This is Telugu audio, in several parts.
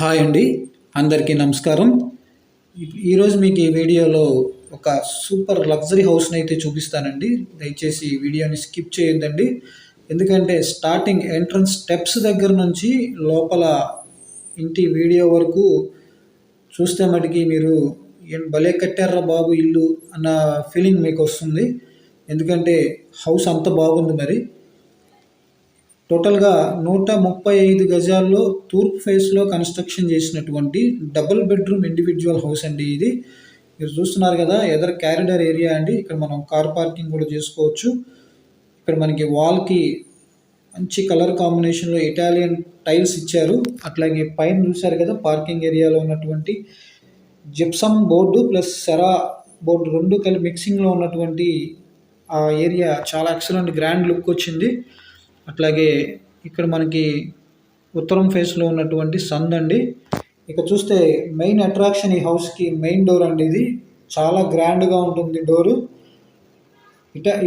హాయ్ అండి, అందరికీ నమస్కారం. ఈరోజు మీకు ఈ వీడియోలో ఒక సూపర్ లగ్జరీ హౌస్ని అయితే చూపిస్తానండి. దయచేసి ఈ వీడియోని స్కిప్ చేయొద్దండి. ఎందుకంటే స్టార్టింగ్ ఎంట్రన్స్ స్టెప్స్ దగ్గర నుంచి లోపల ఇంటి వీడియో వరకు చూస్తే మటుకి మీరు ఏం భలే కట్టారా బాబు ఇల్లు అన్న ఫీలింగ్ మీకు వస్తుంది. ఎందుకంటే హౌస్ అంత బాగుంది. మరి టోటల్గా 135 గజాల్లో తూర్పు ఫేస్లో కన్స్ట్రక్షన్ చేసినటువంటి డబుల్ బెడ్రూమ్ ఇండివిజువల్ హౌస్ అండి. ఇది మీరు చూస్తున్నారు కదా, ఎదర్ క్యారిడార్ ఏరియా అండి. ఇక్కడ మనం కార్ పార్కింగ్ కూడా చేసుకోవచ్చు. ఇక్కడ మనకి వాల్కి మంచి కలర్ కాంబినేషన్లో ఇటాలియన్ టైల్స్ ఇచ్చారు. అట్లాగే పైన చూశారు కదా, పార్కింగ్ ఏరియాలో ఉన్నటువంటి gypsum board plus Cera board రెండు కలిపి మిక్సింగ్లో ఉన్నటువంటి ఆ ఏరియా చాలా ఎక్సలెంట్ గ్రాండ్ లుక్ వచ్చింది. అట్లాగే ఇక్కడ మనకి ఉత్తరం ఫేస్లో ఉన్నటువంటి సంద్ అండి. ఇక చూస్తే మెయిన్ అట్రాక్షన్ ఈ హౌస్కి మెయిన్ డోర్ అండి. ఇది చాలా గ్రాండ్గా ఉంటుంది డోరు.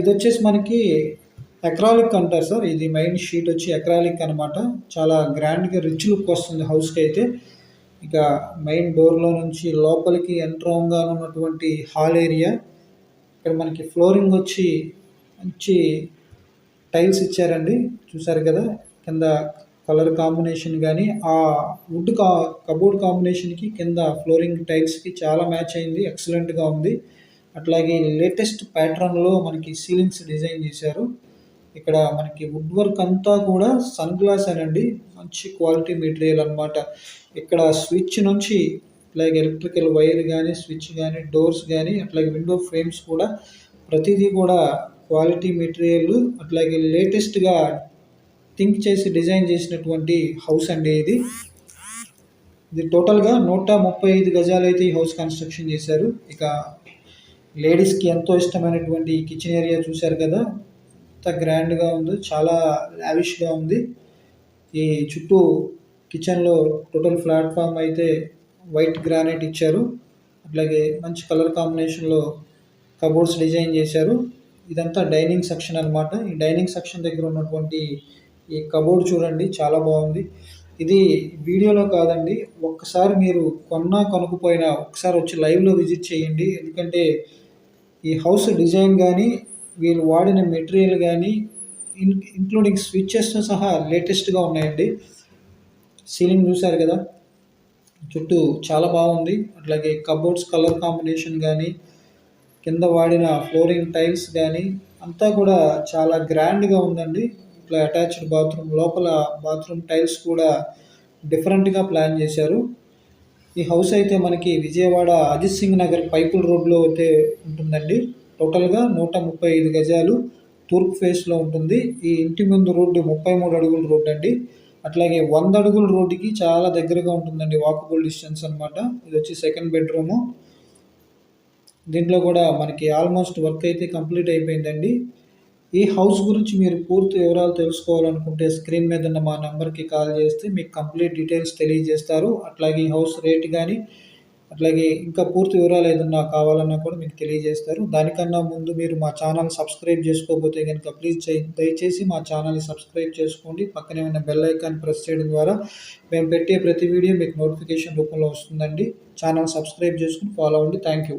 ఇది వచ్చేసి మనకి అక్రాలిక్ అంటారు సార్. ఇది మెయిన్ షీట్ వచ్చి అక్రాలిక్ అనమాట. చాలా గ్రాండ్గా రిచ్ లుక్ వస్తుంది హౌస్కి అయితే. ఇక మెయిన్ డోర్లో నుంచి లోపలికి ఎంటర్ అవగా ఉన్నటువంటి హాల్ ఏరియా. ఇక్కడ మనకి ఫ్లోరింగ్ వచ్చి మంచి టైల్స్ ఇచ్చారండి. చూసారు కదా, కింద కలర్ కాంబినేషన్ కానీ ఆ వుడ్ కబోర్డ్ కాంబినేషన్కి కింద ఫ్లోరింగ్ టైల్స్కి చాలా మ్యాచ్ అయింది. ఎక్సలెంట్గా ఉంది. అట్లాగే లేటెస్ట్ ప్యాటర్న్లో మనకి సీలింగ్స్ డిజైన్ చేశారు. ఇక్కడ మనకి వుడ్ వర్క్ అంతా కూడా సన్ గ్లాస్ అనండి, మంచి క్వాలిటీ మెటీరియల్ అనమాట. ఇక్కడ స్విచ్ నుంచి అట్లాగే ఎలక్ట్రికల్ వైర్ కానీ స్విచ్ కానీ డోర్స్ కానీ అట్లాగే విండో ఫ్రేమ్స్ కూడా ప్రతిదీ కూడా క్వాలిటీ మెటీరియల్ అట్లాగే లేటెస్ట్గా థింక్ చేసి డిజైన్ చేసినటువంటి హౌస్ అండి. ఇది టోటల్గా 135 గజాలు అయితే ఈ హౌస్ కన్స్ట్రక్షన్ చేశారు. ఇక లేడీస్కి ఎంతో ఇష్టమైనటువంటి కిచెన్ ఏరియా చూశారు కదా, ఎంత గ్రాండ్గా ఉందో, చాలా లావిష్గా ఉంది. ఈ చుట్టూ కిచెన్లో టోటల్ ప్లాట్ఫామ్ అయితే వైట్ గ్రానైట్ ఇచ్చారు. అట్లాగే మంచి కలర్ కాంబినేషన్లో కబోర్డ్స్ డిజైన్ చేశారు. ఇదంతా డైనింగ్ సెక్షన్ అనమాట. ఈ డైనింగ్ సెక్షన్ దగ్గర ఉన్నటువంటి ఈ కబోర్డ్ చూడండి, చాలా బాగుంది. ఇది వీడియోలో కాదండి, ఒక్కసారి మీరు కొనుక్కుపోయినా ఒకసారి వచ్చి లైవ్లో విజిట్ చేయండి. ఎందుకంటే ఈ హౌస్ డిజైన్ కానీ వీళ్ళు వాడిన మెటీరియల్ కానీ ఇంక్లూడింగ్ స్విచ్చెస్ సహా లేటెస్ట్గా ఉన్నాయండి. సీలింగ్ చూశారు కదా, చుట్టూ చాలా బాగుంది. అట్లాగే కబోర్డ్స్ కలర్ కాంబినేషన్ కానీ కింద వాడిన ఫ్లోరింగ్ టైల్స్ కానీ అంతా కూడా చాలా గ్రాండ్గా ఉందండి. ఇట్లా అటాచ్డ్ బాత్రూమ్, లోపల బాత్రూమ్ టైల్స్ కూడా డిఫరెంట్గా ప్లాన్ చేశారు. ఈ హౌస్ అయితే మనకి విజయవాడ అజిత్ సింగ్ నగర్ పైపుల్ రోడ్లో అయితే ఉంటుందండి. టోటల్గా 135 గజాలు తూర్పు ఫేస్లో ఉంటుంది. ఈ ఇంటి ముందు రోడ్డు 33 అడుగుల రోడ్డు అండి. అట్లాగే 100 అడుగుల రోడ్డుకి చాలా దగ్గరగా ఉంటుందండి, వాకబుల్ డిస్టెన్స్ అనమాట. ఇది వచ్చి సెకండ్ బెడ్రూము. దీంట్లో కూడా మనకి ఆల్మోస్ట్ వర్క్ అయితే కంప్లీట్ అయిపోయిందండి. ఈ హౌస్ గురించి మీరు పూర్తి వివరాలు తెలుసుకోవాలనుకుంటే స్క్రీన్ మీద ఉన్న మా నెంబర్కి కాల్ చేస్తే మీకు కంప్లీట్ డీటెయిల్స్ తెలియజేస్తారు. అట్లాగే ఈ హౌస్ రేట్ కానీ అట్లాగే ఇంకా పూర్తి వివరాలు ఏదన్నా కావాలన్నా కూడా మీకు తెలియజేస్తారు. దానికన్నా ముందు మీరు మా ఛానల్ సబ్స్క్రైబ్ చేసుకోకపోతే కనుక ప్లీజ్ దయచేసి మా ఛానల్ని సబ్స్క్రైబ్ చేసుకోండి. పక్కనే ఉన్న బెల్ ఐకాన్ ప్రెస్ చేయడం ద్వారా మేము పెట్టే ప్రతి వీడియో మీకు నోటిఫికేషన్ రూపంలో వస్తుందండి. ఛానల్ సబ్స్క్రైబ్ చేసుకుని ఫాలో అవ్వండి. Thank you.